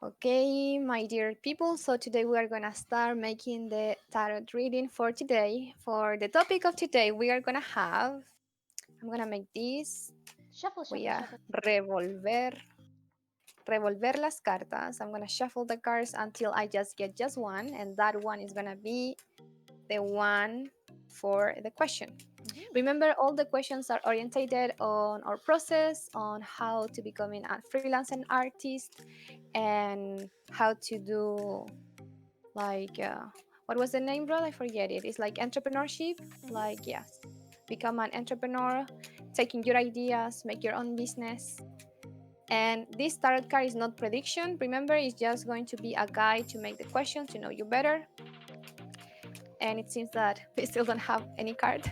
Okay, my dear people, so today we are gonna start making the tarot reading for today. For the topic of today, we are gonna have, I'm gonna make this, Shuffle, voy shuffle, a shuffle. revolver las cartas. I'm gonna shuffle the cards until I just get just one, and that one is gonna be the one for the question. Remember, all the questions are orientated on our process, on how to becoming a freelancing artist, and how to do like what was the name, bro? I forget it. It's like entrepreneurship. Like yes, become an entrepreneur, taking your ideas, make your own business. And this tarot card is not prediction. Remember, it's just going to be a guide to make the question to know you better. And it seems that we still don't have any card.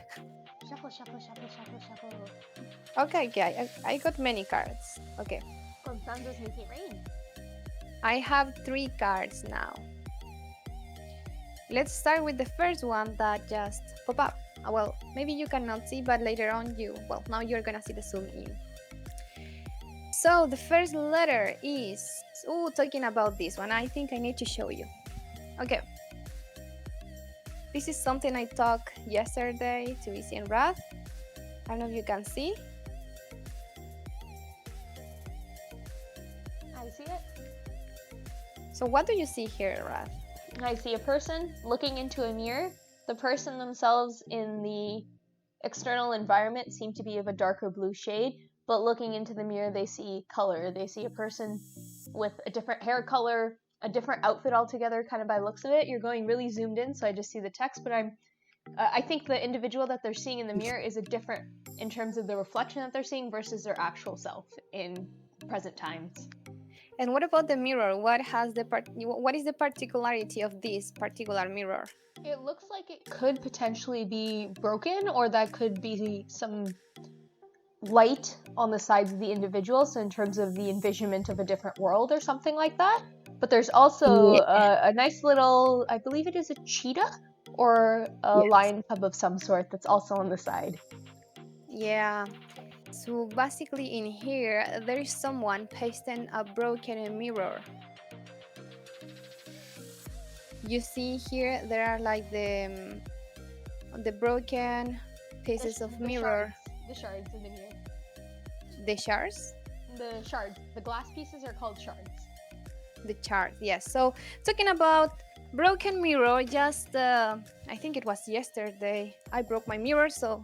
Shuffle, shuffle, shuffle, shuffle, shuffle. Okay, I got many cards. Okay, Constanza's make it rain. I have 3 cards now. Let's start with the first one that just pop up. Well, maybe you cannot see, but later on well, now you're gonna see the zoom in. So the first letter is, talking about this one, I think I need to show you. Okay. This is something I talked yesterday to Izzy and Rath. I don't know if you can see. I see it. So what do you see here, Rath? I see a person looking into a mirror. The person themselves in the external environment seem to be of a darker blue shade, but looking into the mirror, they see color. They see a person with a different hair color, a different outfit altogether, kind of by looks of it. You're going really zoomed in, so I just see the text, but I think the individual that they're seeing in the mirror is a different in terms of the reflection that they're seeing versus their actual self in present times. And what about the mirror? What is the particularity of this particular mirror? It looks like it could potentially be broken, or that could be some light on the sides of the individual, so in terms of the envisionment of a different world or something like that. But there's also a nice little, I believe it is a cheetah or a Yes. lion cub of some sort that's also on the side. Yeah. So basically in here, there is someone pasting a broken mirror. You see here, there are like the broken pieces of mirror. The shards in the mirror. The shards? The shards. The glass pieces are called shards. The shards, yes. So talking about broken mirror, just I think it was yesterday, I broke my mirror, so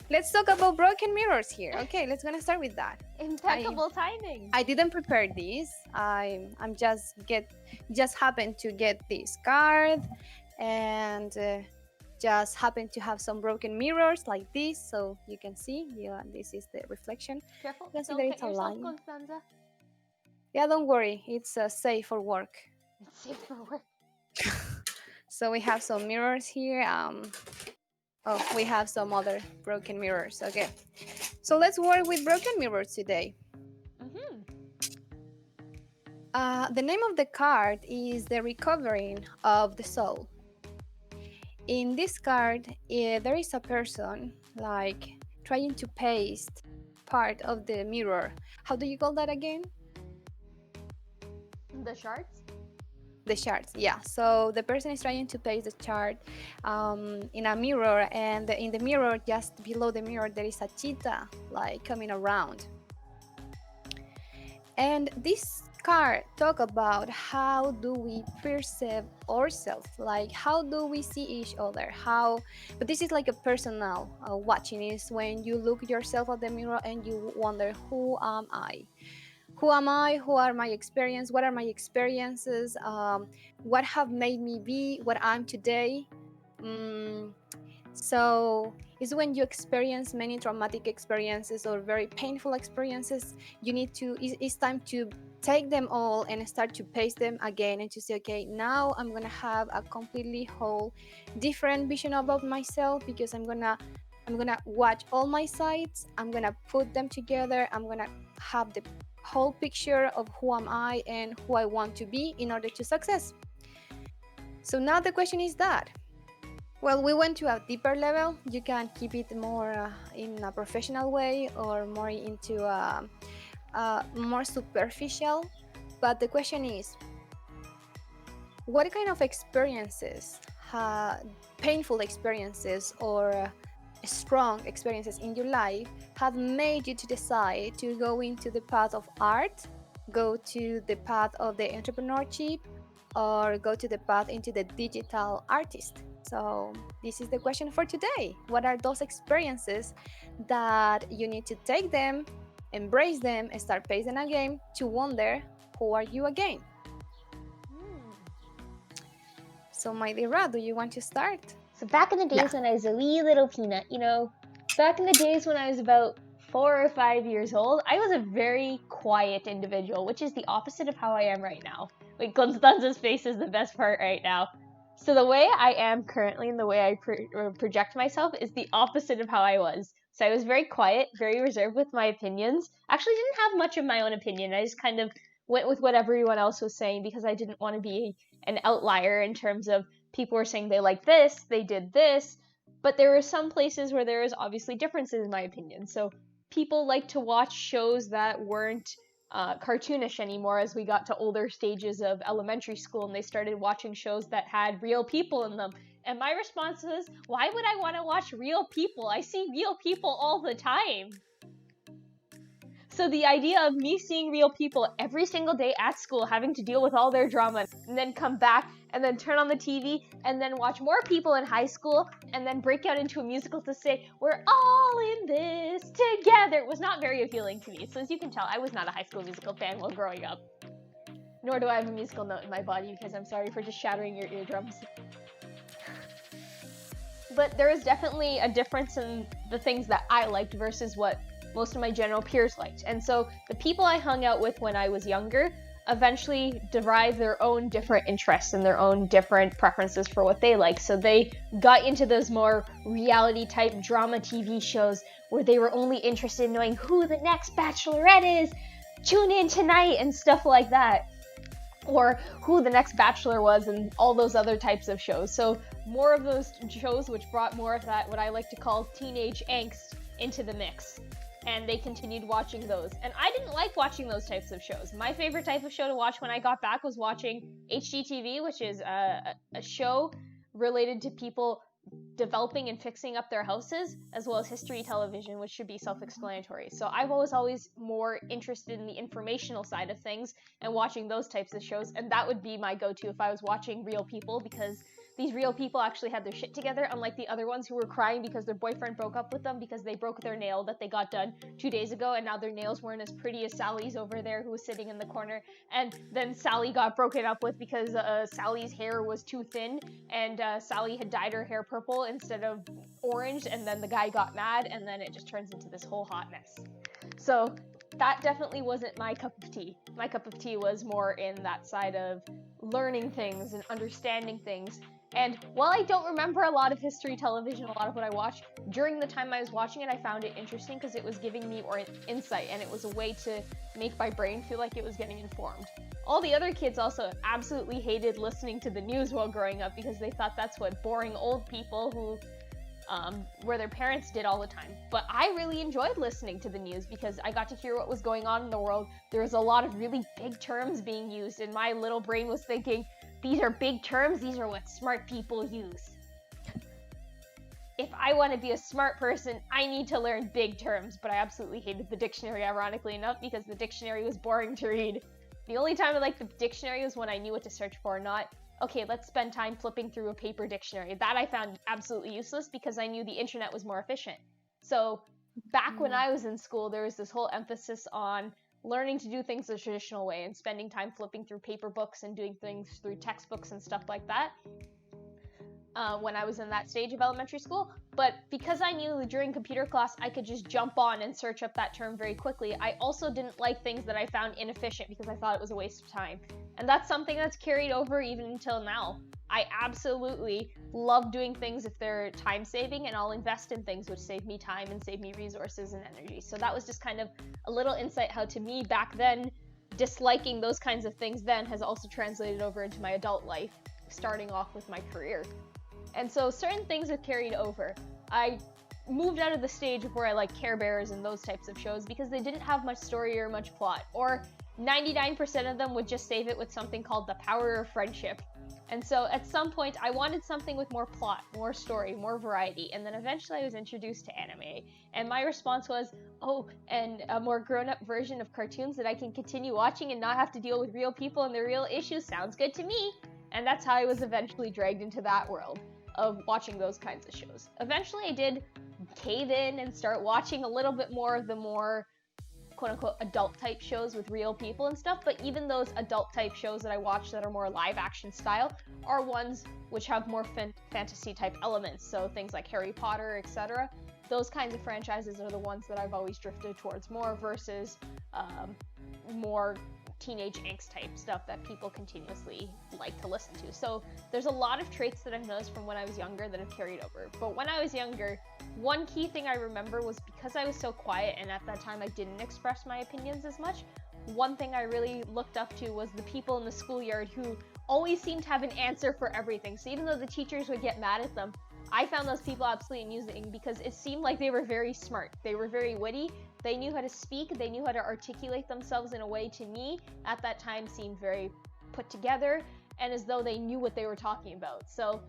let's talk about broken mirrors here. Okay, let's gonna start with that. Impeccable timing. I didn't prepare this. I'm just happened to get this card, and just happened to have some broken mirrors like this, so you can see. Yeah, this is the reflection. Careful, You can see that don't it's cut a yourself, line. Constanza. Yeah, don't worry. It's safe for work. It's safe for work. So we have some mirrors here. Oh, we have some other broken mirrors. Okay. So let's work with broken mirrors today. The name of the card is The Recovering of the Soul. In this card, there is a person like trying to paste part of the mirror. How do you call that again? The shards? The shards, yeah. So the person is trying to paste the chart in a mirror, and in the mirror, just below the mirror, there is a cheetah like coming around. And this card talk about how do we perceive ourselves, like how do we see each other, but this is like a personal watching, is when you look yourself at the mirror and you wonder, who am I? Who am I? Who are my experience? What are my experiences? What have made me be what I'm today? Mm, so it's when you experience many traumatic experiences or very painful experiences, it's time to take them all and start to paste them again and to say, okay, now I'm gonna have a completely whole different vision about myself, because I'm gonna watch all my sides, I'm gonna put them together, I'm gonna have the whole picture of who am I and who I want to be in order to success. So now the question is that, well, we went to a deeper level. You can keep it more in a professional way or more into more superficial. But the question is, what kind of experiences, painful experiences or strong experiences in your life have made you to decide to go into the path of art, go to the path of the entrepreneurship, or go to the path into the digital artist? So this is the question for today. What are those experiences that you need to take them, embrace them, and start pacing a game to wonder who are you again? So, my dear Ra, do you want to start? So back in the Yeah. days when I was a wee little peanut, back in the days when I was about 4 or 5 years old, I was a very quiet individual, which is the opposite of how I am right now. Wait, Constanza's face is the best part right now. So the way I am currently and the way I project myself is the opposite of how I was. So I was very quiet, very reserved with my opinions. Actually, didn't have much of my own opinion. I just kind of went with what everyone else was saying because I didn't want to be an outlier in terms of people were saying they like this, they did this, but there were some places where there was obviously differences in my opinion. So people like to watch shows that weren't cartoonish anymore as we got to older stages of elementary school and they started watching shows that had real people in them. And my response was, why would I want to watch real people? I see real people all the time. So the idea of me seeing real people every single day at school, having to deal with all their drama, and then come back and then turn on the TV and then watch more people in high school and then break out into a musical to say, we're all in this together, was not very appealing to me. So as you can tell, I was not a High School Musical fan while growing up. Nor do I have a musical note in my body because I'm sorry for just shattering your eardrums. But there is definitely a difference in the things that I liked versus what most of my general peers liked. And so the people I hung out with when I was younger eventually derive their own different interests and their own different preferences for what they like. So they got into those more reality type drama TV shows where they were only interested in knowing who the next bachelorette is, tune in tonight, and stuff like that. Or who the next bachelor was and all those other types of shows. So more of those shows which brought more of that, what I like to call teenage angst, into the mix. And they continued watching those. And I didn't like watching those types of shows. My favorite type of show to watch when I got back was watching HGTV, which is a show related to people developing and fixing up their houses, as well as history television, which should be self-explanatory. So I was always more interested in the informational side of things and watching those types of shows, and that would be my go-to if I was watching real people, because these real people actually had their shit together, unlike the other ones who were crying because their boyfriend broke up with them because they broke their nail that they got done 2 days ago, and now their nails weren't as pretty as Sally's over there, who was sitting in the corner. And then Sally got broken up with because Sally's hair was too thin, and Sally had dyed her hair purple instead of orange, and then the guy got mad, and then it just turns into this whole hot mess. So that definitely wasn't my cup of tea. My cup of tea was more in that side of learning things and understanding things. And while I don't remember a lot of history television, a lot of what I watched, during the time I was watching it, I found it interesting because it was giving me more insight, and it was a way to make my brain feel like it was getting informed. All the other kids also absolutely hated listening to the news while growing up because they thought that's what boring old people who where their parents did all the time. But I really enjoyed listening to the news because I got to hear what was going on in the world. There was a lot of really big terms being used, and my little brain was thinking, these are big terms, these are what smart people use. If I want to be a smart person, I need to learn big terms, but I absolutely hated the dictionary, ironically enough, because the dictionary was boring to read. The only time I liked the dictionary was when I knew what to search for, not, okay, let's spend time flipping through a paper dictionary. That I found absolutely useless because I knew the internet was more efficient. So back when I was in school, there was this whole emphasis on learning to do things the traditional way and spending time flipping through paper books and doing things through textbooks and stuff like that. When I was in that stage of elementary school, but because I knew during computer class I could just jump on and search up that term very quickly, I also didn't like things that I found inefficient because I thought it was a waste of time. And that's something that's carried over even until now. I absolutely love doing things if they're time saving, and I'll invest in things which save me time and save me resources and energy. So that was just kind of a little insight how to me back then, disliking those kinds of things then has also translated over into my adult life, starting off with my career. And so certain things have carried over. I moved out of the stage of where I like Care Bears and those types of shows because they didn't have much story or much plot. Or 99% of them would just save it with something called the power of friendship. And so at some point, I wanted something with more plot, more story, more variety. And then eventually I was introduced to anime. And my response was, oh, and a more grown up version of cartoons that I can continue watching and not have to deal with real people and their real issues sounds good to me. And that's how I was eventually dragged into that world of watching those kinds of shows. Eventually I did cave in and start watching a little bit more of the more quote unquote adult type shows with real people and stuff, but even those adult type shows that I watch that are more live action style are ones which have more fantasy type elements, so things like Harry Potter, etc. Those kinds of franchises are the ones that I've always drifted towards more versus more teenage angst type stuff that people continuously like to listen to. So there's a lot of traits that I've noticed from when I was younger that have carried over. But when I was younger, one key thing I remember was because I was so quiet and at that time I didn't express my opinions as much, one thing I really looked up to was the people in the schoolyard who always seemed to have an answer for everything. So even though the teachers would get mad at them, I found those people absolutely amusing because it seemed like they were very smart. They were very witty. They knew how to speak. They knew how to articulate themselves in a way to me at that time seemed very put together and as though they knew what they were talking about. So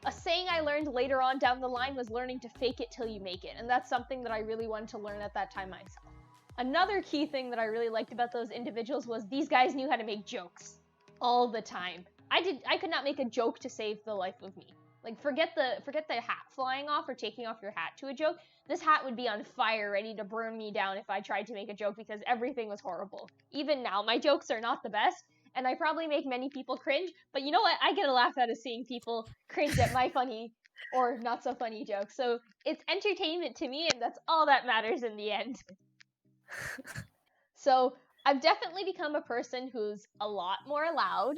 a saying I learned later on down the line was learning to fake it till you make it. And that's something that I really wanted to learn at that time myself. Another key thing that I really liked about those individuals was these guys knew how to make jokes all the time. I could not make a joke to save the life of me. Like forget the hat flying off or taking off your hat to a joke. This hat would be on fire ready to burn me down if I tried to make a joke because everything was horrible. Even now, my jokes are not the best, and I probably make many people cringe, but you know what? I get a laugh out of seeing people cringe at my funny or not so funny jokes. So it's entertainment to me, and that's all that matters in the end. So I've definitely become a person who's a lot more loud,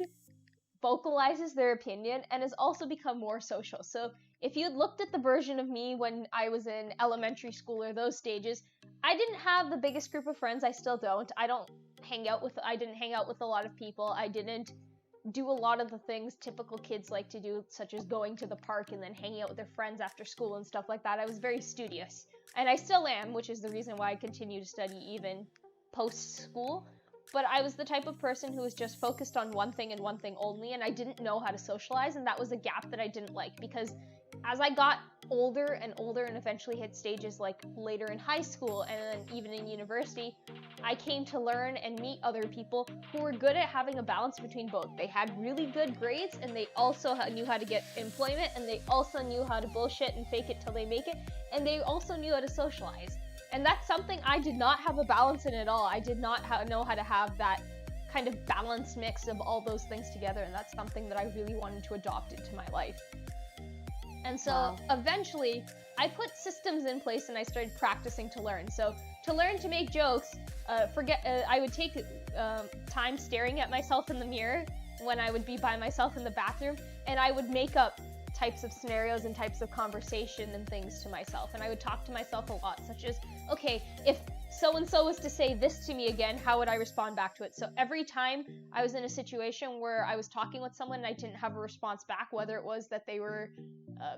vocalizes their opinion, and has also become more social. So if you'd looked at the version of me when I was in elementary school or those stages, I didn't have the biggest group of friends. I still don't. I didn't hang out with a lot of people. I didn't do a lot of the things typical kids like to do, such as going to the park and then hanging out with their friends after school and stuff like that. I was very studious. And I still am, which is the reason why I continue to study even post-school. But I was the type of person who was just focused on one thing and one thing only, and I didn't know how to socialize, and that was a gap that I didn't like, because as I got older and eventually hit stages like later in high school and then even in university, I came to learn and meet other people who were good at having a balance between both. They had really good grades, and they also knew how to get employment, and they also knew how to bullshit and fake it till they make it, and they also knew how to socialize. And that's something I did not have a balance in at all. I did not know how to have that kind of balanced mix of all those things together, and that's something that I really wanted to adopt into my life. And so eventually, I put systems in place and I started practicing to learn. So to learn to make jokes, I would take time staring at myself in the mirror when I would be by myself in the bathroom, and I would make up types of scenarios and types of conversation and things to myself. And I would talk to myself a lot, such as, okay, if so-and-so was to say this to me again, how would I respond back to it? So every time I was in a situation where I was talking with someone and I didn't have a response back, whether it was that they were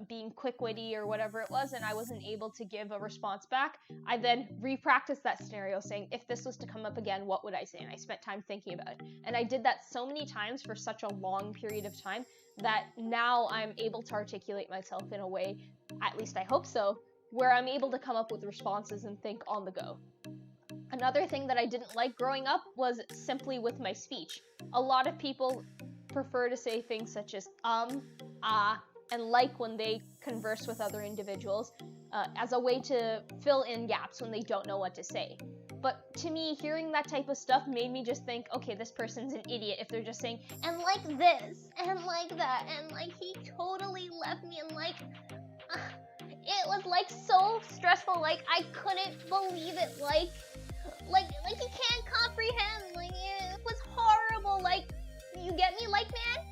being quick-witty or whatever it was, and I wasn't able to give a response back, I then re-practiced that scenario saying, if this was to come up again, what would I say? And I spent time thinking about it. And I did that so many times for such a long period of time that now I'm able to articulate myself in a way, at least I hope so, where I'm able to come up with responses and think on the go. Another thing that I didn't like growing up was simply with my speech. A lot of people prefer to say things such as and like when they converse with other individuals as a way to fill in gaps when they don't know what to say. But to me, hearing that type of stuff made me just think, okay, this person's an idiot if they're just saying, and like this, and like that, and like he totally left me, and like, it was like so stressful, like I couldn't believe it, like you can't comprehend, like it was horrible, like, you get me, like, man?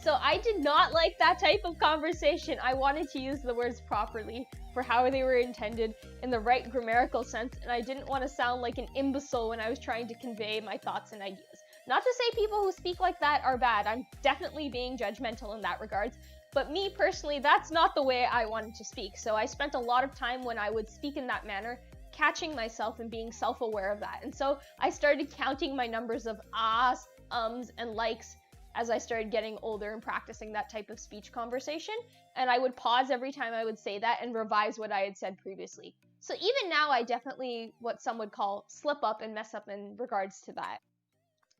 So I did not like that type of conversation. I wanted to use the words properly for how they were intended in the right grammatical sense, and I didn't want to sound like an imbecile when I was trying to convey my thoughts and ideas. Not to say people who speak like that are bad. I'm definitely being judgmental in that regards, but me personally, that's not the way I wanted to speak. So I spent a lot of time when I would speak in that manner catching myself and being self-aware of that. And so I started counting my numbers of ahs, and likes as I started getting older and practicing that type of speech conversation. And I would pause every time I would say that and revise what I had said previously. So even now, I definitely, what some would call, slip up and mess up in regards to that.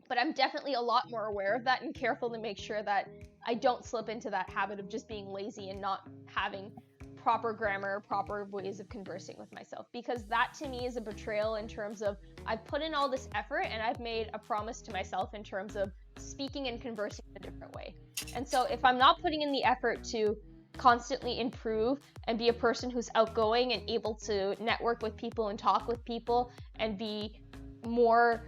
But I'm definitely a lot more aware of that and careful to make sure that I don't slip into that habit of just being lazy and not having proper grammar, proper ways of conversing with myself. Because that to me is a betrayal in terms of I've put in all this effort and I've made a promise to myself in terms of speaking and conversing in a different way. And so if I'm not putting in the effort to constantly improve and be a person who's outgoing and able to network with people and talk with people and be more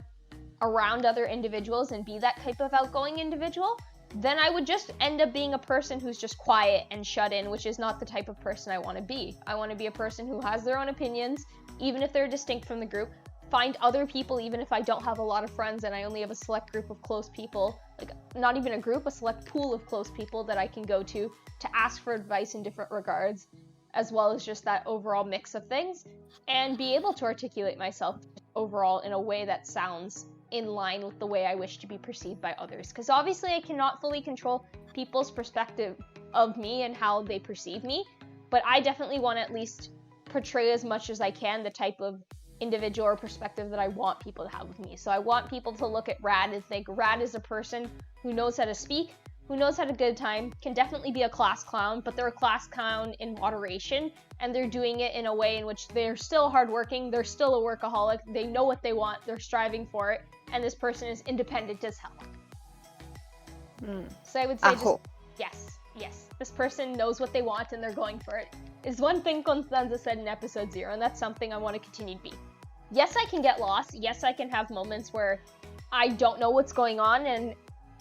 around other individuals and be that type of outgoing individual, then I would just end up being a person who's just quiet and shut in, which is not the type of person I want to be. I want to be a person who has their own opinions, even if they're distinct from the group. Find other people, even if I don't have a lot of friends and I only have a select group of close people, like not even a group, a select pool of close people that I can go to ask for advice in different regards, as well as just that overall mix of things, and be able to articulate myself overall in a way that sounds in line with the way I wish to be perceived by others. Because obviously, I cannot fully control people's perspective of me and how they perceive me, but I definitely want to at least portray as much as I can the type of individual or perspective that I want people to have with me. So I want people to look at Rad and think Rad is a person who knows how to speak, who knows how to good time, can definitely be a class clown, but they're a class clown in moderation, and they're doing it in a way in which they're still hardworking, they're still a workaholic, they know what they want, they're striving for it, and this person is independent as hell. So I would say just, Ajo. yes, this person knows what they want and they're going for it. Is one thing Constanza said in episode 0, and that's something I want to continue to be. Yes, I can get lost. Yes, I can have moments where I don't know what's going on, and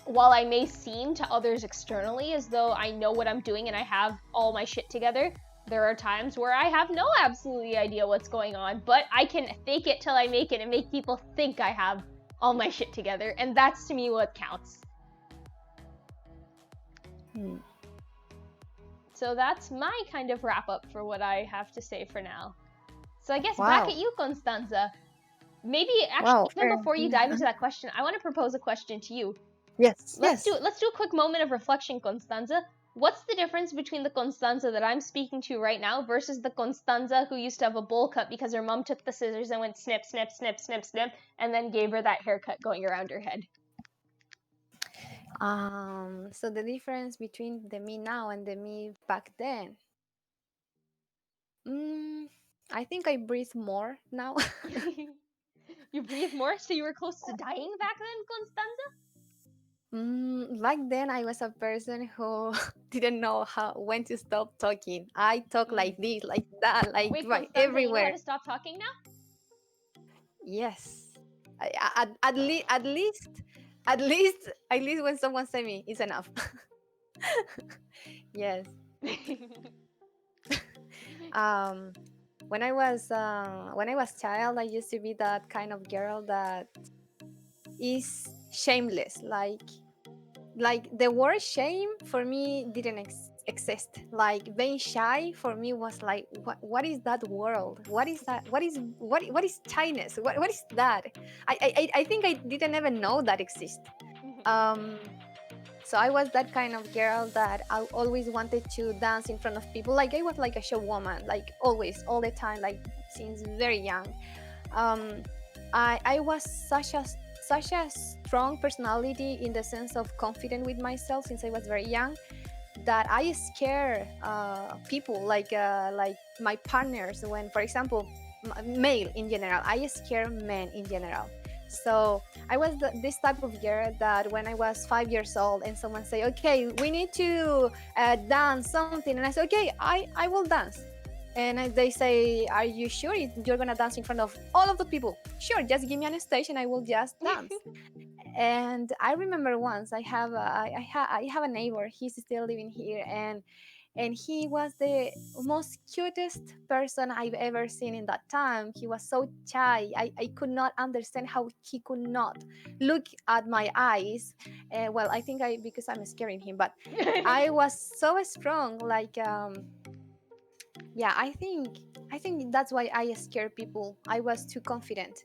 while I may seem to others externally as though I know what I'm doing and I have all my shit together, there are times where I have no absolutely idea what's going on, but I can fake it till I make it and make people think I have all my shit together, and that's to me what counts. So that's my kind of wrap up for what I have to say for now. So I guess back Wow. at you, Constanza. Maybe actually, Wow. even before you dive into that question, I want to propose a question to you. Yes. Let's do Yes. it. Let's do a quick moment of reflection, Constanza. What's the difference between the Constanza that I'm speaking to right now versus the Constanza who used to have a bowl cut because her mom took the scissors and went snip, snip, snip, snip, snip, and then gave her that haircut going around her head? So the difference between the me now and the me back then. Mm, I think I breathe more now. You breathe more, so you were close to dying back then, Constanza? Back then, I was a person who didn't know how when to stop talking. I talk like this, like that, like Wait, right Constanza, you know how everywhere. to stop talking now? Yes, at least when someone say me, it's enough. Yes. Um, when I was child, I used to be that kind of girl that is shameless, like the word shame for me didn't exist. Like being shy for me was like what is that world, what is that, what is shyness, what is that. I think I didn't even know that exist. um so I was that kind of girl that I always wanted to dance in front of people. Like I was like a show woman, like always, all the time, like since very young. um I was such a strong personality in the sense of confident with myself since I was very young, that I scare people, like my partners. When, for example, male in general, I scare men in general. So I was this type of girl that when I was 5 years old and someone say, "Okay, we need to dance something," and I say, "Okay, I will dance." And they say, "Are you sure you're gonna dance in front of all of the people?" "Sure, just give me an stage and I will just dance." And I remember once I have a neighbor. He's still living here, and he was the most cutest person I've ever seen in that time. He was so shy. I could not understand how he could not look at my eyes. Well, I think I because I'm scaring him, but I was so strong, Yeah, I think that's why I scare people. I was too confident.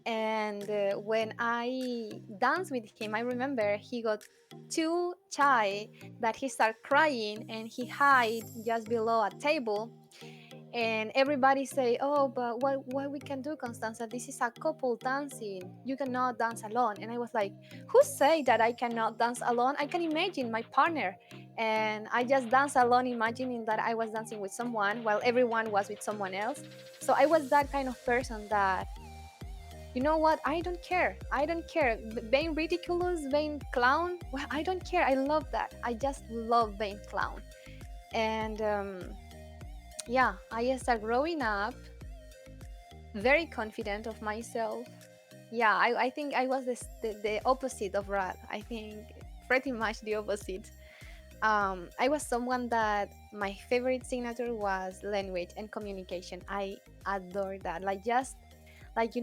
And when I danced with him, I remember he got too shy that he started crying and he hid just below a table. And everybody say, oh, but what we can do, Constanza, this is a couple dancing, you cannot dance alone. And I was like, who say that I cannot dance alone? I can imagine my partner. And I just dance alone, imagining that I was dancing with someone while everyone was with someone else. So I was that kind of person that, you know what, I don't care being ridiculous, being clown. Well, I don't care, I love that, I just love being clown. And yeah, I started growing up very confident of myself. Yeah, I think I was the opposite of Rad. I think pretty much the opposite. I was someone that my favorite signature was language and communication. I adore that. Like, just like,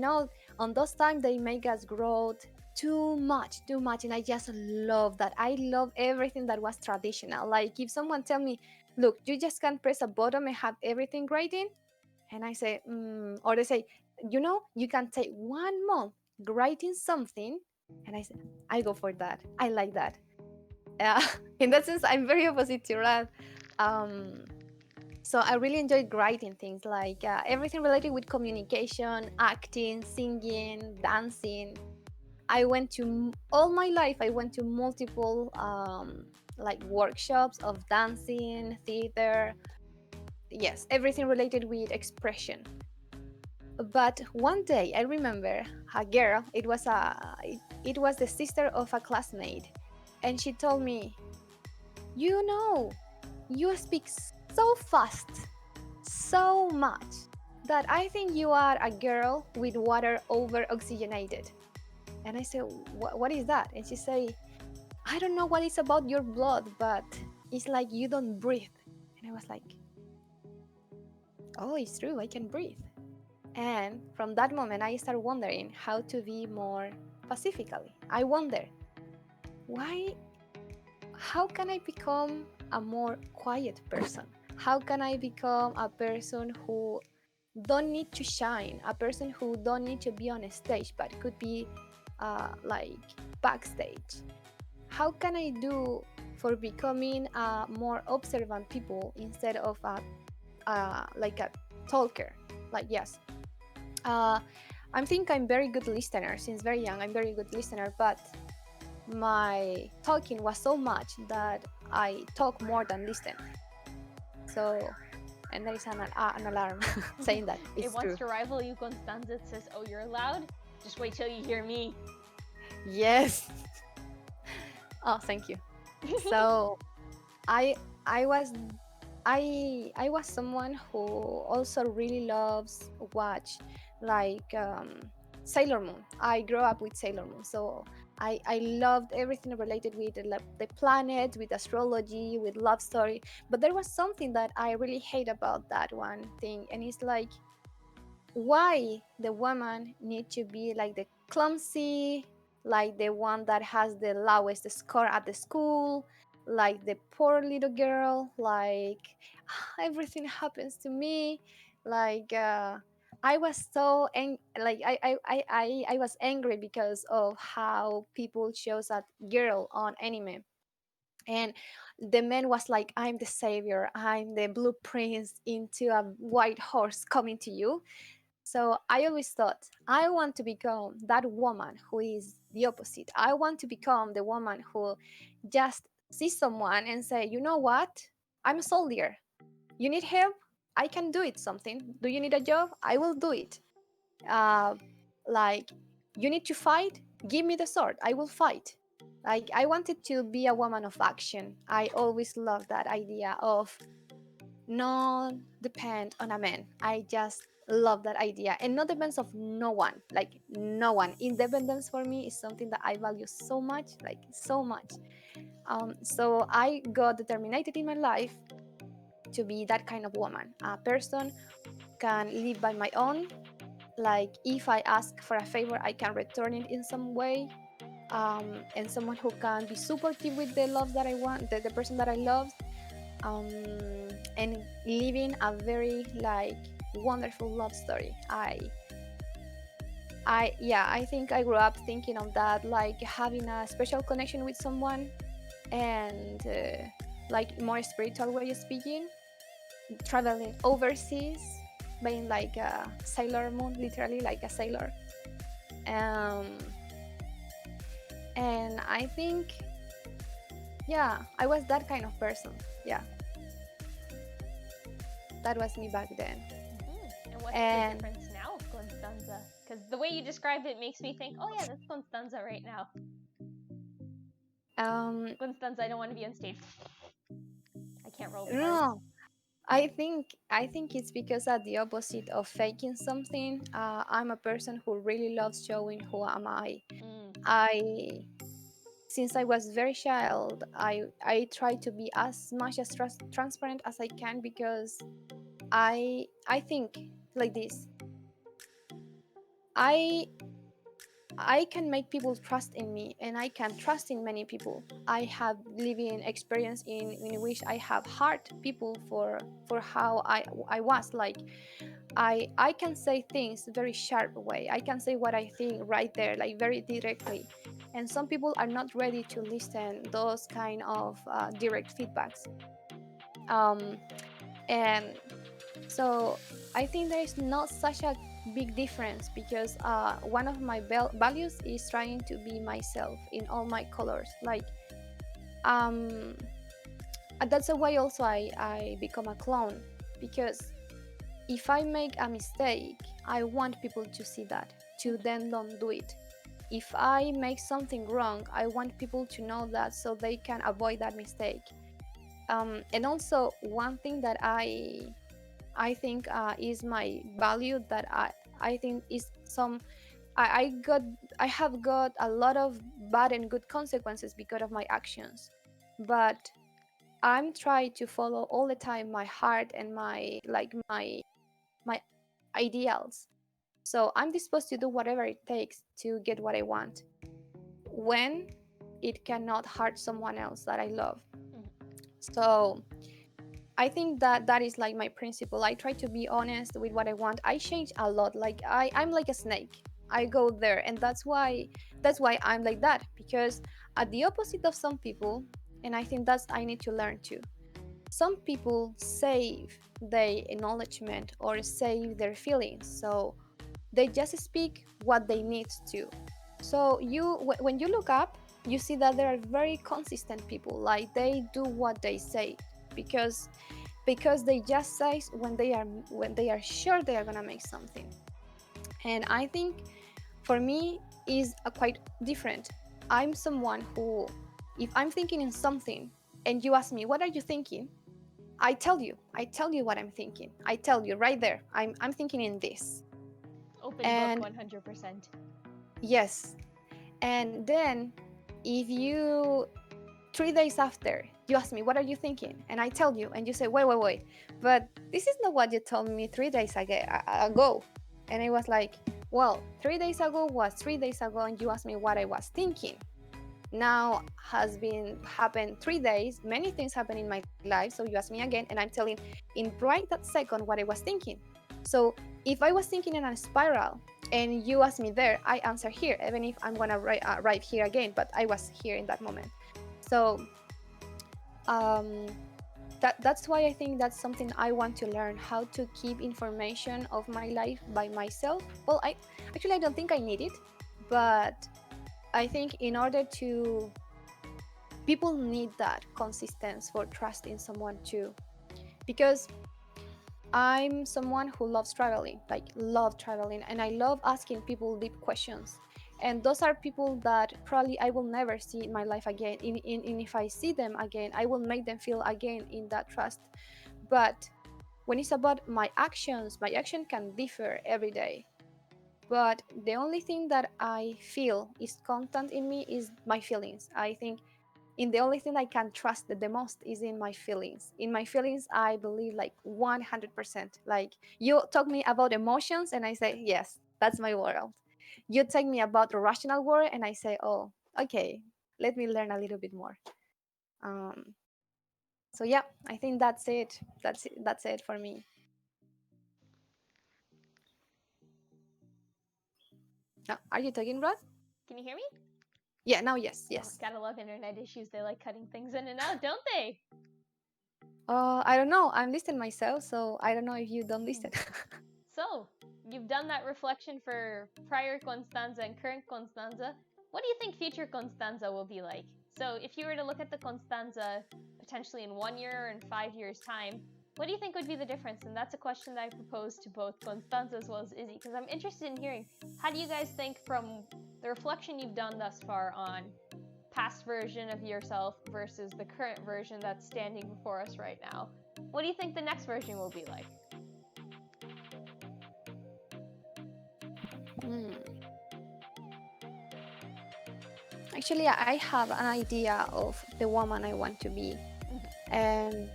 on those times they make us grow too much, and I just love that. I love everything that was traditional. Like, if someone tell me, look, you just can press a button and have everything grading, and I say, or they say, you can take 1 month writing something, and I say, I go for that. I like that. Uh, in that sense, I'm very opposite to Rad. Um, so I really enjoyed writing things like everything related with communication, acting, singing, dancing. I went to all my life. I went to multiple like workshops of dancing, theater. Yes, everything related with expression. But one day I remember a girl. It was the sister of a classmate, and she told me, "You know, you speak so fast, so much, that I think you are a girl with water over oxygenated." And I said, "What is that?" And she say, "I don't know what it's about your blood, but it's like you don't breathe." And I was like, "Oh, it's true. I can breathe." And from that moment, I started wondering how to be more pacifically. I wonder, why, how can I become a more quiet person? How can I become a person who don't need to shine, a person who don't need to be on a stage, but could be like backstage? How can I do for becoming a more observant people instead of like a talker? Like, yes, uh, I think I'm very good listener since very young. I'm very good listener, but my talking was so much that I talk more than listen. So, and there is an alarm saying that It it's wants true. to rival you, Constanza. It says, oh, you're loud? Just wait till you hear me. Yes. Oh, thank you. So I I was I was someone who also really loves watch like Sailor Moon. I grew up with Sailor Moon, so I loved everything related with the planet, with astrology, with love story. But there was something that I really hate about that one thing, and it's like, why the woman need to be like the clumsy, like the one that has the lowest score at the school, like the poor little girl, like everything happens to me, like I was so like I was angry because of how people chose that girl on anime. And the man was like, I'm the savior, I'm the blueprints into a white horse coming to you. So I always thought, I want to become that woman who is the opposite. I want to become the woman who just sees someone and say, you know what? I'm a soldier. You need help? I can do it something. Do you need a job? I will do it. Uh, like, you need to fight? Give me the sword. I will fight. Like, I wanted to be a woman of action. I always loved that idea of not depend on a man. I just love that idea, and not depends of no one. Like, no one. Independence for me is something that I value so much, like so much. So I got determined in my life to be that kind of woman, a person can live by my own. Like, if I ask for a favor, I can return it in some way. And someone who can be supportive with the love that I want, the person that I love. um, and living a very like wonderful love story. Yeah, I think I grew up thinking of that, like having a special connection with someone, and like more spiritual way of speaking, traveling overseas, being like a Sailor Moon, literally like a sailor. Um, and I think, yeah, I was that kind of person. Yeah, that was me back then. And what's the And difference now, Constanza? Because the way you described it makes me think, oh yeah, that's Constanza right now. um, Constanza, I don't want to be on stage. I can't roll the cards. no, I think it's because at the opposite of faking something, I'm a person who really loves showing who am I. Mm. I Since I was very child, I try to be as much as transparent as I can, because I think like this. I I can make people trust in me, and I can trust in many people. I have living experience in which I have hurt people for how I was like. I can say things very sharp way. I can say what I think right there, like very directly. And some people are not ready to listen those kind of direct feedbacks. Um, and so I think there is not such a big difference, because one of my values is trying to be myself in all my colors. Like, um, that's a way also I become a clone, because if I make a mistake, I want people to see that, to then don't do it. If I make something wrong, I want people to know that so they can avoid that mistake. And also, one thing that I think is my value, that I think is some I got I have got a lot of bad and good consequences because of my actions, but I'm trying to follow all the time my heart and my ideals. So I'm disposed to do whatever it takes to get what I want, when it cannot hurt someone else that I love. So I think that that is like my principle. I try to be honest with what I want. I change a lot. Like I'm like a snake. I go there, and that's why I'm like that, because at the opposite of some people, and I think that's I need to learn too. Some people save their acknowledgement or save their feelings, so they just speak what they need to. So when you look up, you see that there are very consistent people. Like they do what they say, because they just say when they are sure they are gonna make something. And I think for me is a quite different. I'm someone who, if I'm thinking in something and you ask me what are you thinking, I tell you what I'm thinking. I tell you right there, I'm thinking in this. Open book, And 100%. yes, and then if you 3 days after you ask me what are you thinking, and I tell you, and you say wait, but this is not what you told me 3 days ago. And I was like, well, 3 days ago was 3 days ago, and you asked me what I was thinking. Now has been happened 3 days, many things happen in my life, so you ask me again, and I'm telling in right that second what I was thinking. So if I was thinking in a spiral and you ask me there, I answer here, even if I'm gonna write here again, but I was here in that moment. So um, that's why I think that's something I want to learn, how to keep information of my life by myself. Well, I don't think I need it, but I think in order to people need that consistency for trusting someone too, because I'm someone who loves traveling, like love traveling, and I love asking people deep questions. And those are people that probably I will never see in my life again. If I see them again, I will make them feel again in that trust. But when it's about my action can differ every day. But the only thing that I feel is constant in me is my feelings. I think in the only thing I can trust the most is in my feelings. In my feelings, I believe like 100%. Like you talk me about emotions, and I say yes, that's my world. You take me about the rational world, and I say, oh, okay, let me learn a little bit more. Um, So yeah, I think that's it. That's it for me. Are you talking, Rod? Can you hear me? Yeah, now yes, Oh, yes. gotta love internet issues. They like cutting things in and out, don't they? I don't know. I'm listening myself, so I don't know if you don't Hmm. listen. So, you've done that reflection for prior Constanza and current Constanza. What do you think future Constanza will be like? So, if you were to look at the Constanza potentially in 1 year or in 5 years' time, what do you think would be the difference? And that's a question that I propose to both Constanza as well as Izzy, because I'm interested in hearing how do you guys think from the reflection you've done thus far on past version of yourself versus the current version that's standing before us right now? What do you think the next version will be like? Hmm. Actually, I have an idea of the woman I want to be, and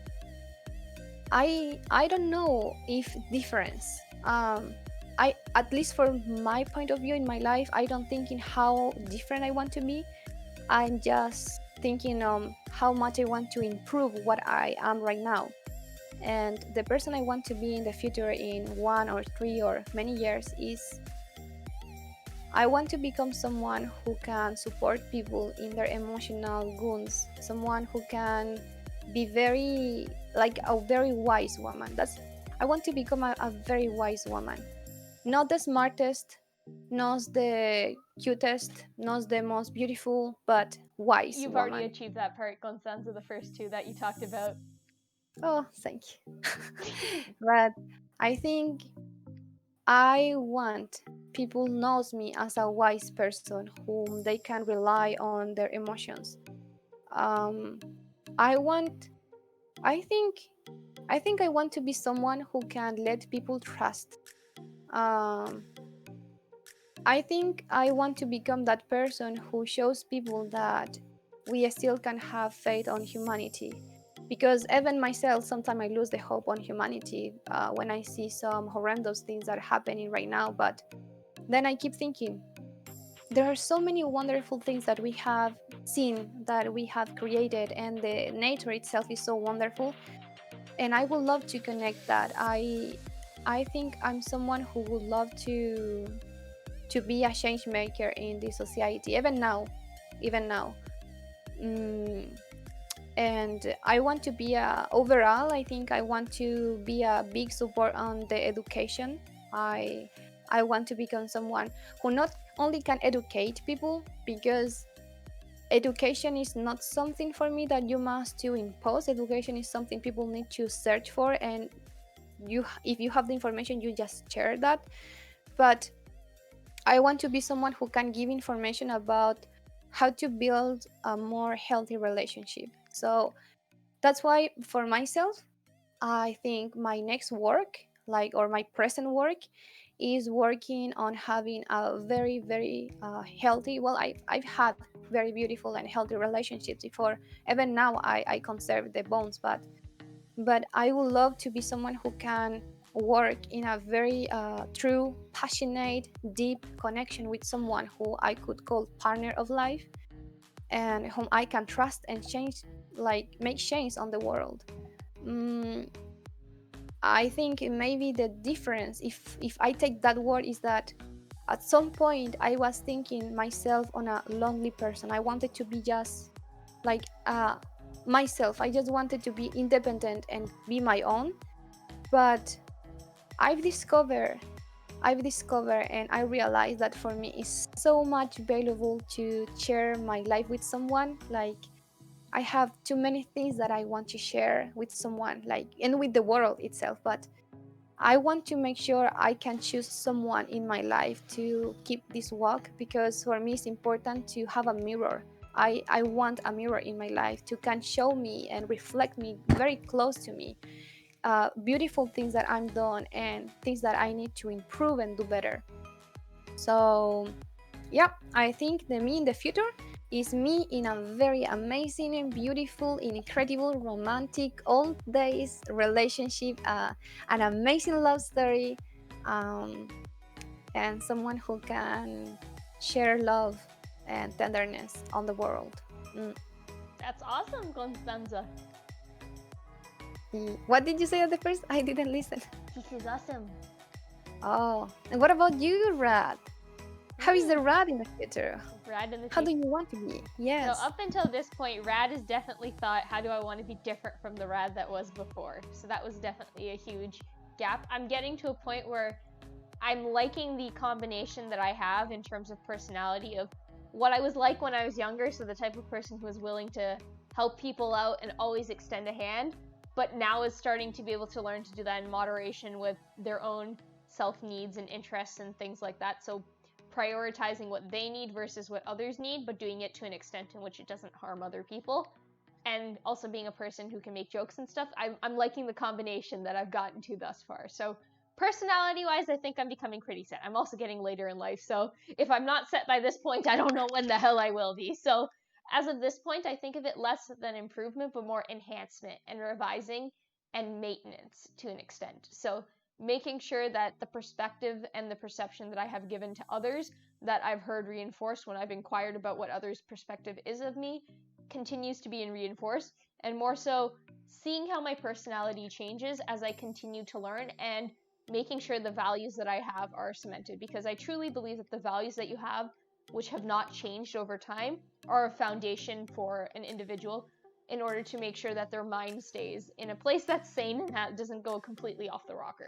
I don't know if difference. I, at least for my point of view in my life, I don't think in how different I want to be. I'm just thinking how much I want to improve what I am right now. And the person I want to be in the future in 1 or 3 or many years is I want to become someone who can support people in their emotional wounds, someone who can be very, like a very wise woman. I want to become a very wise woman. Not the smartest, not the cutest, not the most beautiful, but wise You've already woman. achieved that part, Constanza, the first two that you talked about. Oh, thank you. But I think I want people knows me as a wise person whom they can rely on their emotions. Um, I want. I think. I think I want to be someone who can let people trust. Um, I think I want to become that person who shows people that we still can have faith on humanity. Because even myself, sometimes I lose the hope on humanity when I see some horrendous things that are happening right now. But then I keep thinking, there are so many wonderful things that we have seen, that we have created, and the nature itself is so wonderful. And I would love to connect that. I think I'm someone who would love to be a change maker in the society, even now. Mm, and I want to be a overall. I think I want to be a big support on the education. I I want to become someone who not only can educate people, because education is not something for me that you must to impose. Education is something people need to search for, and you, if you have the information, you just share that. But I want to be someone who can give information about how to build a more healthy relationship. So that's why for myself, I think my next work, like, or my present work, is working on having a very, very healthy. Well, I've had very beautiful and healthy relationships before. Even now, I conserve the bonds, but I would love to be someone who can work in a very true, passionate, deep connection with someone who I could call partner of life, and whom I can trust and change, like make change on the world. Mm, I think maybe the difference, if I take that word, is that at some point I was thinking myself on a lonely person. I wanted to be just like myself. I just wanted to be independent and be my own. But I've discovered, and I realized that for me it's so much valuable to share my life with someone. Like, I have too many things that I want to share with someone, like, and with the world itself. But I want to make sure I can choose someone in my life to keep this walk, because for me it's important to have a mirror. I want a mirror in my life to can show me and reflect me very close to me, beautiful things that I'm done and things that I need to improve and do better. So yeah, I think the me in the future is me in a very amazing and beautiful and incredible romantic all days relationship, an amazing love story, um, and someone who can share love and tenderness on the world. Mm. That's awesome, Constanza. What did you say at the first? I didn't listen. He's awesome. Oh, and what about you, Rad? How is the Hmm. Rad in the future? Rad in the How do future. you want to be? So Yes. up until this point, Rad has definitely thought, how do I want to be different from the Rad that was before? So that was definitely a huge gap. I'm getting to a point where I'm liking the combination that I have in terms of personality of what I was like when I was younger, so the type of person who was willing to help people out and always extend a hand, but now is starting to be able to learn to do that in moderation with their own self needs and interests and things like that. So prioritizing what they need versus what others need, but doing it to an extent in which it doesn't harm other people. And also being a person who can make jokes and stuff. I'm liking the combination that I've gotten to thus far. So personality wise, I think I'm becoming pretty set. I'm also getting later in life, so if I'm not set by this point, I don't know when the hell I will be. So as of this point, I think of it less than improvement, but more enhancement and revising and maintenance to an extent. So making sure that the perspective and the perception that I have given to others that I've heard reinforced when I've inquired about what others' perspective is of me continues to be reinforced, and more so seeing how my personality changes as I continue to learn and making sure the values that I have are cemented, because I truly believe that the values that you have, which have not changed over time, are a foundation for an individual in order to make sure that their mind stays in a place that's sane and that doesn't go completely off the rocker.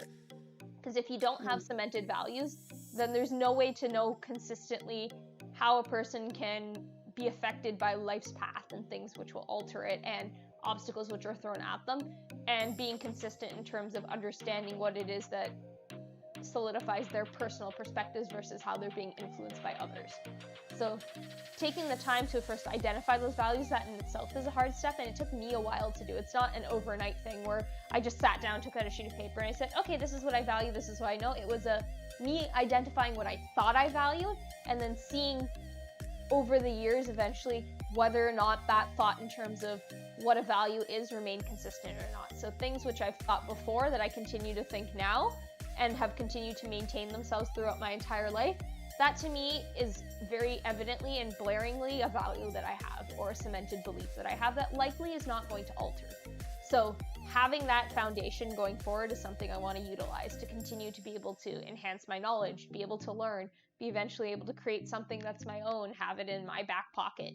Because if you don't have cemented values, then there's no way to know consistently how a person can be affected by life's path and things which will alter it and obstacles which are thrown at them, and being consistent in terms of understanding what it is that solidifies their personal perspectives versus how they're being influenced by others. So taking the time to first identify those values, that in itself is a hard step, and it took me a while to do. It's not an overnight thing where I just sat down, took out a sheet of paper, and I said, okay, this is what I value, this is what I know. It was me identifying what I thought I valued, and then seeing over the years eventually whether or not that thought in terms of what a value is remained consistent or not. So things which I've thought before that I continue to think now and have continued to maintain themselves throughout my entire life, that to me is very evidently and blaringly a value that I have, or a cemented belief that I have that likely is not going to alter. So having that foundation going forward is something I want to utilize to continue to be able to enhance my knowledge, be able to learn, be eventually able to create something that's my own, have it in my back pocket,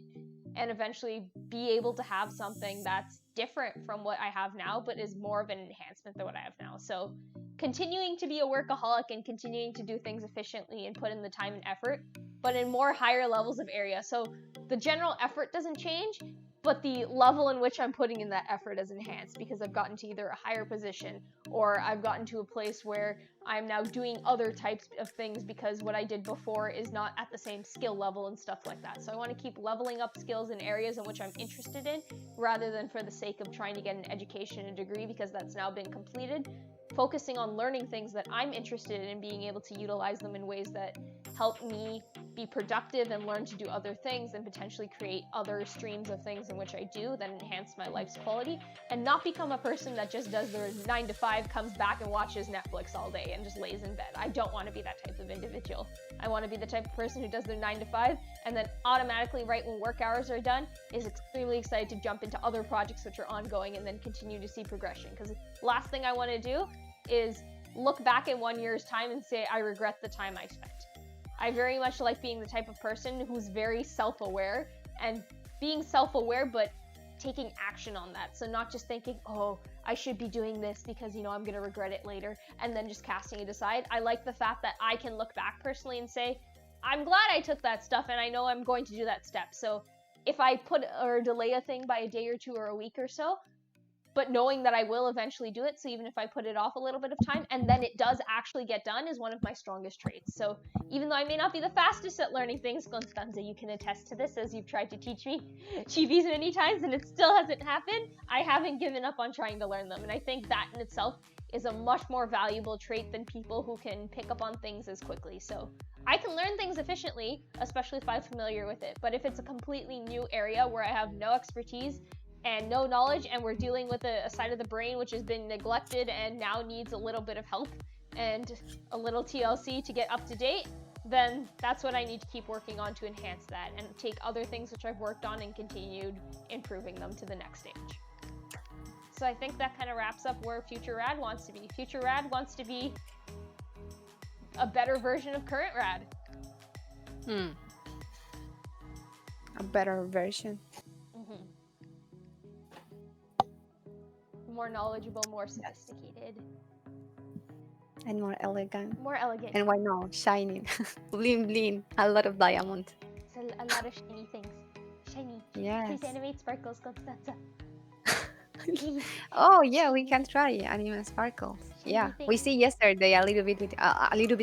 and eventually be able to have something that's different from what I have now, but is more of an enhancement than what I have now. So continuing to be a workaholic and continuing to do things efficiently and put in the time and effort, but in more higher levels of area. So the general effort doesn't change, but the level in which I'm putting in that effort is enhanced because I've gotten to either a higher position, or I've gotten to a place where I'm now doing other types of things because what I did before is not at the same skill level and stuff like that. So I want to keep leveling up skills in areas in which I'm interested in, rather than for the sake of trying to get an education and degree because that's now been completed. Focusing on learning things that I'm interested in and being able to utilize them in ways that help me be productive and learn to do other things and potentially create other streams of things in which I do that enhance my life's quality, and not become a person that just does their 9 to 5, comes back and watches Netflix all day and just lays in bed. I don't want to be that type of individual. I want to be the type of person who does their 9 to 5 and then automatically, right when work hours are done, is extremely excited to jump into other projects which are ongoing and then continue to see progression. Because last thing I want to do is look back in 1 year's time and say I regret the time I spent. I very much like being the type of person who's very self-aware, and being self-aware but taking action on that. So not just thinking, oh, I should be doing this because, I'm going to regret it later, and then just casting it aside. I like the fact that I can look back personally and say, I'm glad I took that stuff and I know I'm going to do that step. So if I put or delay a thing by a day or two or a week or so, but knowing that I will eventually do it, so even if I put it off a little bit of time and then it does actually get done, is one of my strongest traits. So even though I may not be the fastest at learning things, Constanza, you can attest to this as you've tried to teach me Chivis many times and it still hasn't happened, I haven't given up on trying to learn them. And I think that in itself is a much more valuable trait than people who can pick up on things as quickly. So I can learn things efficiently, especially if I'm familiar with it. But if it's a completely new area where I have no expertise and no knowledge, and we're dealing with a side of the brain which has been neglected and now needs a little bit of help and a little TLC to get up to date, then that's what I need to keep working on to enhance that and take other things which I've worked on and continued improving them to the next stage. So I think that kind of wraps up where Future Rad wants to be. Future Rad wants to be a better version of current Rad. A better version. Mm-hmm. More knowledgeable, more Yes. sophisticated, And more elegant. more elegant. And why not? Shining. Bling bling. A lot of diamond. It's a lot of shiny things. Shiny. Yes. Please animate sparkles, Constanza. Please. Oh yeah, we can try anime sparkles. Shiny Yeah, we things. see yesterday a little bit with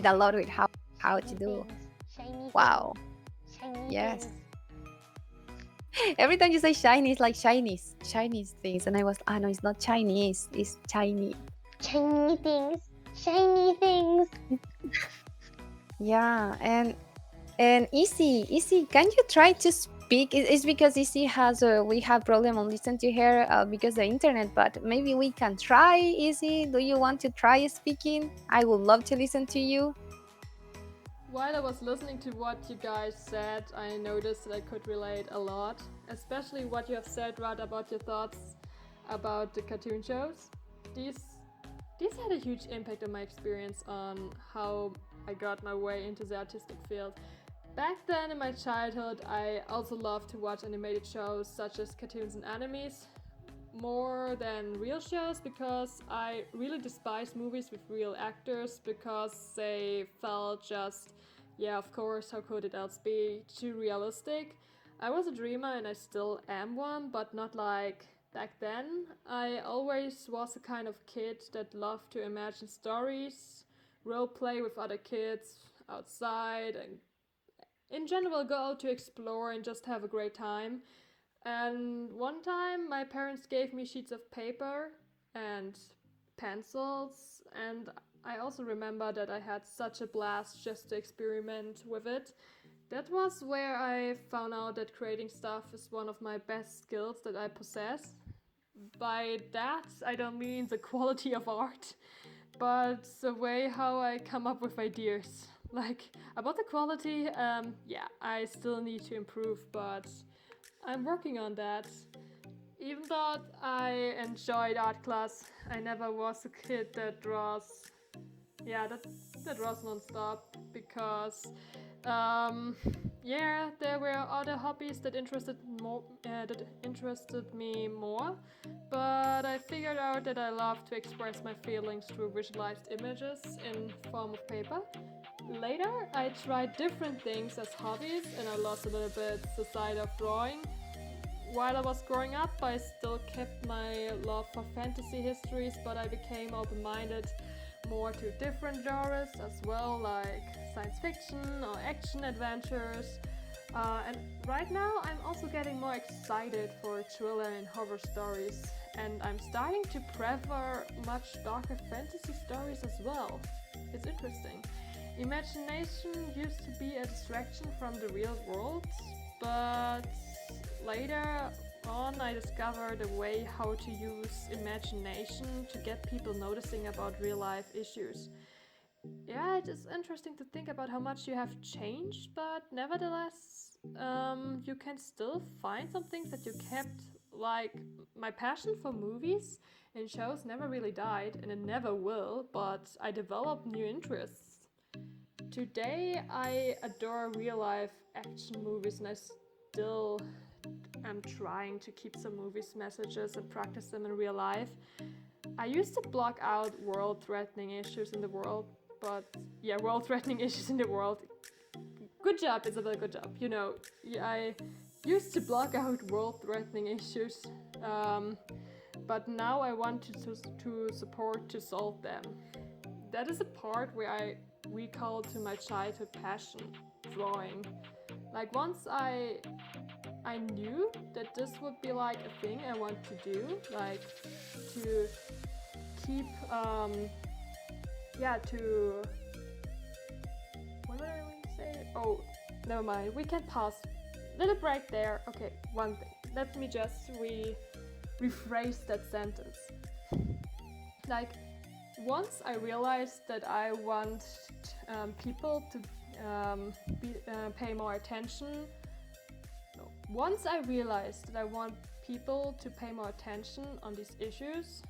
a lot with how to Shiny do. things. Shiny Wow. things. Shiny Yes. things. Every time you say shiny, it's like Chinese things, and I was, no, it's not Chinese, it's Chinese. Shiny things. Shiny things. Yeah, and Easy, can you try to speak? It's because Easy has we have problem on listen to her because the internet, but maybe we can try. Easy, do you want to try speaking? I would love to listen to you. While I was listening to what you guys said, I noticed that I could relate a lot, especially what you have said, Rad, about your thoughts about the cartoon shows. These these had a huge impact on my experience on how I got my way into the artistic field. Back then in my childhood, I also loved to watch animated shows such as cartoons and animes more than real shows because I really despise movies with real actors because they felt just, yeah, of course, how could it else be, too realistic. I was a dreamer and I still am one, but not like back then. I always was the kind of kid that loved to imagine stories, role play with other kids outside, and in general go out to explore and just have a great time. And one time, my parents gave me sheets of paper and pencils, and I also remember that I had such a blast just to experiment with it. That was where I found out that creating stuff is one of my best skills that I possess. By that, I don't mean the quality of art, but the way how I come up with ideas. Like, about the quality, yeah, I still need to improve, but I'm working on that. Even though I enjoyed art class, I never was a kid that draws. Yeah, that draws non-stop because, um, yeah, there were other hobbies that interested me more. But I figured out that I love to express my feelings through visualized images in form of paper. Later, I tried different things as hobbies, and I lost a little bit the side of drawing. While I was growing up, I still kept my love for fantasy histories, but I became open-minded more to different genres as well, like science fiction or action adventures. And right now, I'm also getting more excited for thriller and horror stories, and I'm starting to prefer much darker fantasy stories as well. It's interesting. Imagination used to be a distraction from the real world, but later on I discovered a way how to use imagination to get people noticing about real life issues. Yeah, it is interesting to think about how much you have changed, but nevertheless, you can still find some things that you kept. Like, my passion for movies and shows never really died, and it never will, but I developed new interests. Today, I adore real life action movies, and I still am trying to keep some movies' messages and practice them in real life. I used to block out world-threatening issues in the world, but yeah, world-threatening issues in the world. Good job, Isabel, good job. You know, I used to block out world-threatening issues, but now I want to support to solve them. That is a part where I recall to my childhood passion, drawing. Like once I knew that this would be like a thing I want to do, like to keep to what did I really say? Oh, never mind. We can pause. Little break there. Okay, one thing. Let me just rephrase that sentence. Like once I realized that I want people to pay more attention. No, Once I realized that I want people to pay more attention on these issues,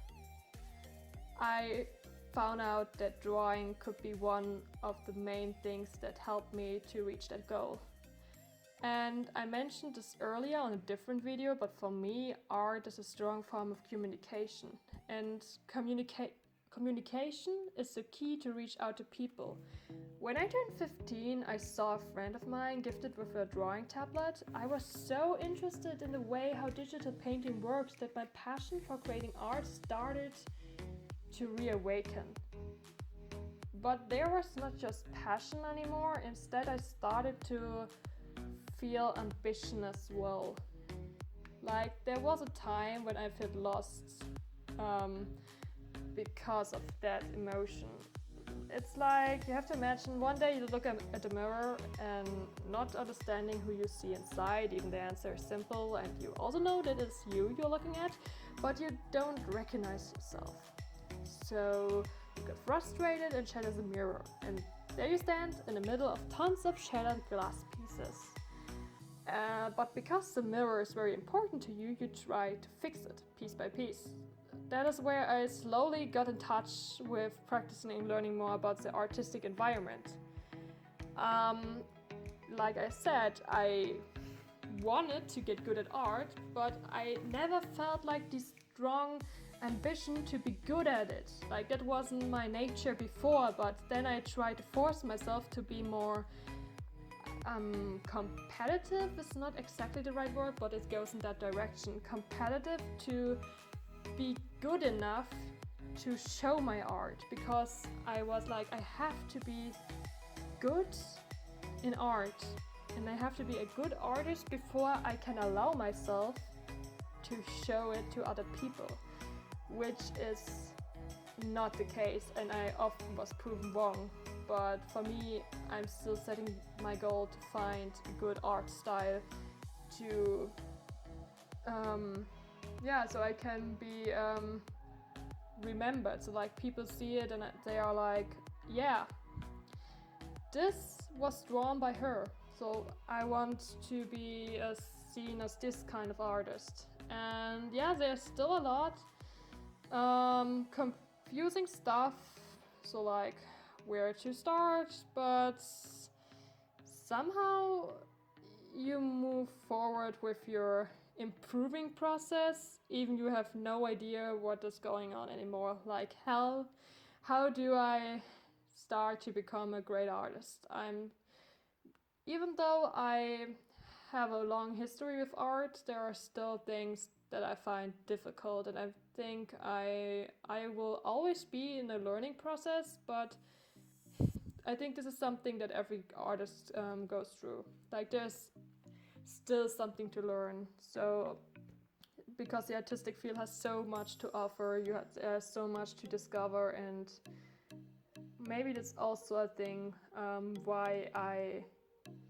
I found out that drawing could be one of the main things that helped me to reach that goal. And I mentioned this earlier on a different video, but for me, art is a strong form of communication. And communication is the key to reach out to people. When I turned 15, I saw a friend of mine gifted with a drawing tablet. I was so interested in the way how digital painting works that my passion for creating art started to reawaken. But there was not just passion anymore, instead I started to feel ambition as well. Like, there was a time when I felt lost because of that emotion. It's like, you have to imagine one day you look at the mirror and not understanding who you see inside, even the answer is simple and you also know that it's you're looking at, but you don't recognize yourself. So you get frustrated and shatter the mirror, and there you stand in the middle of tons of shattered glass pieces. But because the mirror is very important to you, you try to fix it piece by piece. That is where I slowly got in touch with practicing and learning more about the artistic environment. Like I said, I wanted to get good at art, but I never felt like this strong ambition to be good at it. Like, that wasn't my nature before, but then I tried to force myself to be more competitive is not exactly the right word, but it goes in that direction. Competitive to be good enough to show my art, because I was like, I have to be good in art and I have to be a good artist before I can allow myself to show it to other people, which is not the case, and I often was proven wrong. But for me, I'm still setting my goal to find a good art style to, so I can be remembered. So like, people see it and they are like, yeah, this was drawn by her. So I want to be seen as this kind of artist. And yeah, there's still a lot confusing stuff. So like, where to start, but somehow you move forward with your improving process, even you have no idea what is going on anymore. Like, how do I start to become a great artist? Even though I have a long history with art, there are still things that I find difficult, and I think I will always be in a learning process, but I think this is something that every artist goes through. Like, there's still something to learn. So, because the artistic field has so much to offer, there's so much to discover, and maybe that's also a thing why I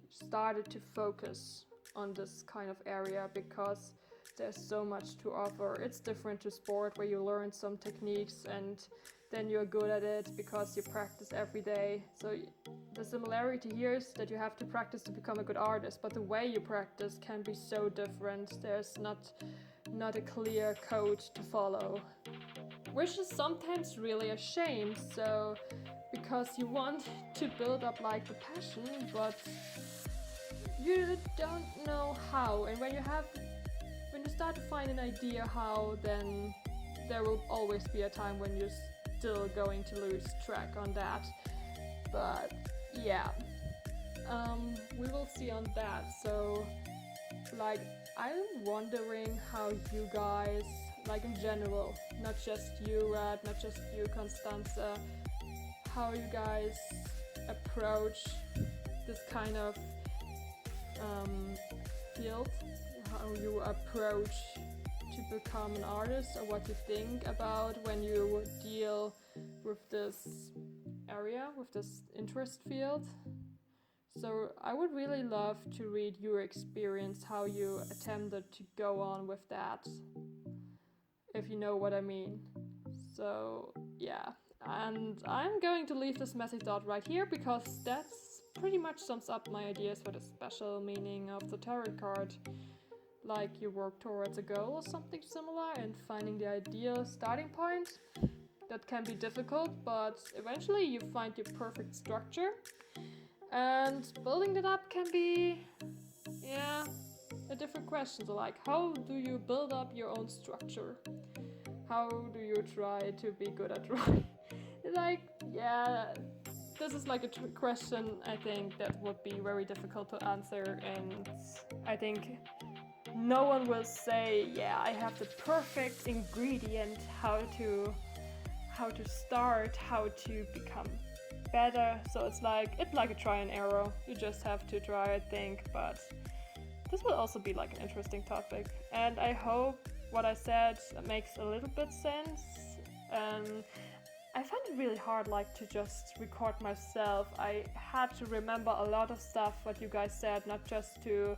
started to focus on this kind of area, because there's so much to offer. It's different to sport, where you learn some techniques and then you're good at it because you practice every day. So the similarity here is that you have to practice to become a good artist, but the way you practice can be so different. There's not a clear code to follow, which is sometimes really a shame. So, because you want to build up like the passion, but you don't know how. And when you start to find an idea how, then there will always be a time when you're still going to lose track on that. But yeah, we will see on that. So like, I'm wondering how you guys, like in general, not just you, Rad, not just you, Constanza, how you guys approach this kind of field, how you approach to become an artist, or what you think about when you deal with this area, with this interest field. So I would really love to read your experience, how you attempted to go on with that, if you know what I mean. So yeah, and I'm going to leave this messy thought right here, because that's pretty much sums up my ideas for the special meaning of the tarot card. like you work towards a goal or something similar, and finding the ideal starting point. That can be difficult, but eventually you find your perfect structure. And building it up can be, yeah, a different question. So, like, how do you build up your own structure? How do you try to be good at drawing? Like, yeah, this is like a question I think that would be very difficult to answer, and I think no one will say, yeah, I have the perfect ingredient how to start, how to become better. So it's like a try and error. You just have to try, I think, but this will also be like an interesting topic. And I hope what I said makes a little bit sense. And I find it really hard like to just record myself. I had to remember a lot of stuff what you guys said, not just to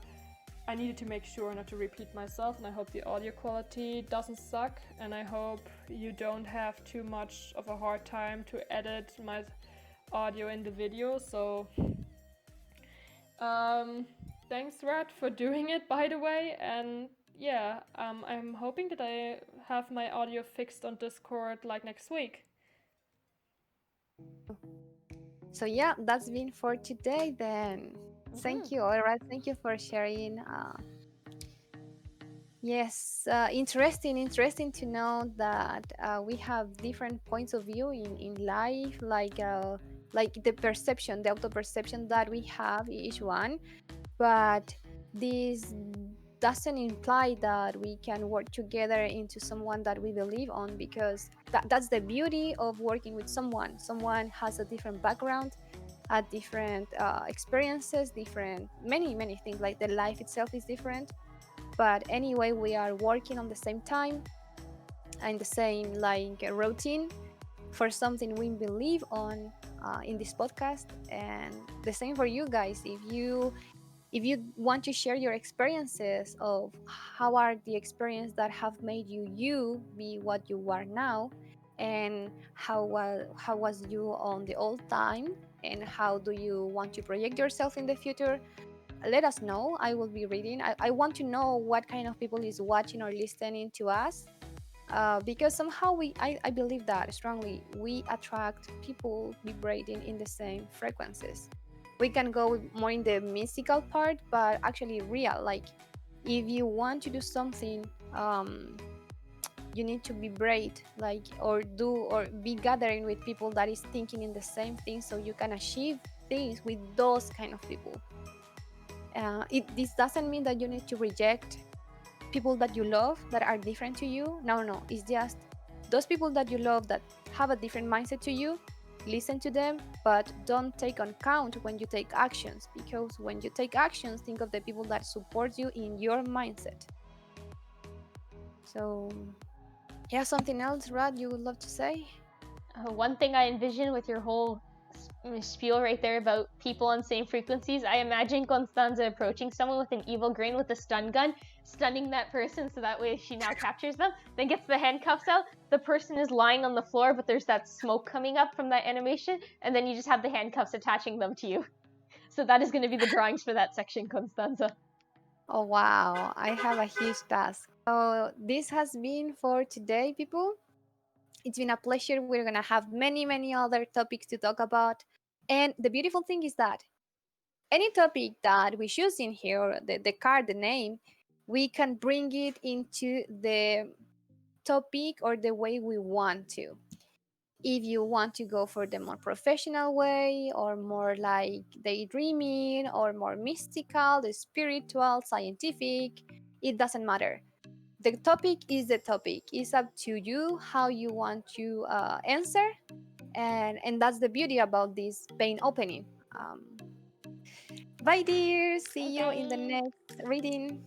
I needed to make sure not to repeat myself, and I hope the audio quality doesn't suck, and I hope you don't have too much of a hard time to edit my audio in the video. So um, thanks Red for doing it, by the way. And yeah, I'm hoping that I have my audio fixed on Discord like next week. So yeah, that's been for today then. Mm-hmm. Thank you, all right. Thank you for sharing. Yes, interesting to know that we have different points of view in life, like the perception, the auto perception that we have each one. But this doesn't imply that we can work together into someone that we believe on, because that's the beauty of working with someone. Someone has a different background, different experiences, different many things. Like the life itself is different, but anyway, we are working on the same time and the same like routine for something we believe on in this podcast. And the same for you guys. If you want to share your experiences of how are the experience that have made you be what you are now, and how was you on the old time, and how do you want to project yourself in the future, let us know. I will be reading. I want to know what kind of people is watching or listening to us, because somehow I believe that strongly we attract people vibrating in the same frequencies. We can go more in the mystical part, but actually real. Like if you want to do something, you need to be brave, like or do or be gathering with people that is thinking in the same thing, so you can achieve things with those kind of people. This doesn't mean that you need to reject people that you love that are different to you. No, no, it's just those people that you love that have a different mindset to you. Listen to them, but don't take on count when you take actions, because when you take actions, think of the people that support you in your mindset. So, yeah, something else, Rad, you would love to say? One thing I envision with your whole spiel right there about people on same frequencies, I imagine Constanza approaching someone with an evil grin with a stun gun, stunning that person so that way she now captures them, then gets the handcuffs out. The person is lying on the floor, but there's that smoke coming up from that animation, and then you just have the handcuffs attaching them to you. So that is going to be the drawings for that section, Constanza. Oh, wow, I have a huge task. So, this has been for today, people. It's been a pleasure. We're going to have many other topics to talk about. And the beautiful thing is that any topic that we choose in here, the card, the name, we can bring it into the topic or the way we want to. If you want to go for the more professional way, or more like daydreaming, or more mystical, the spiritual, scientific, it doesn't matter. The topic is the topic. It's up to you how you want to answer, and that's the beauty about this pain opening. Bye, dear. See you in the Bye. next reading.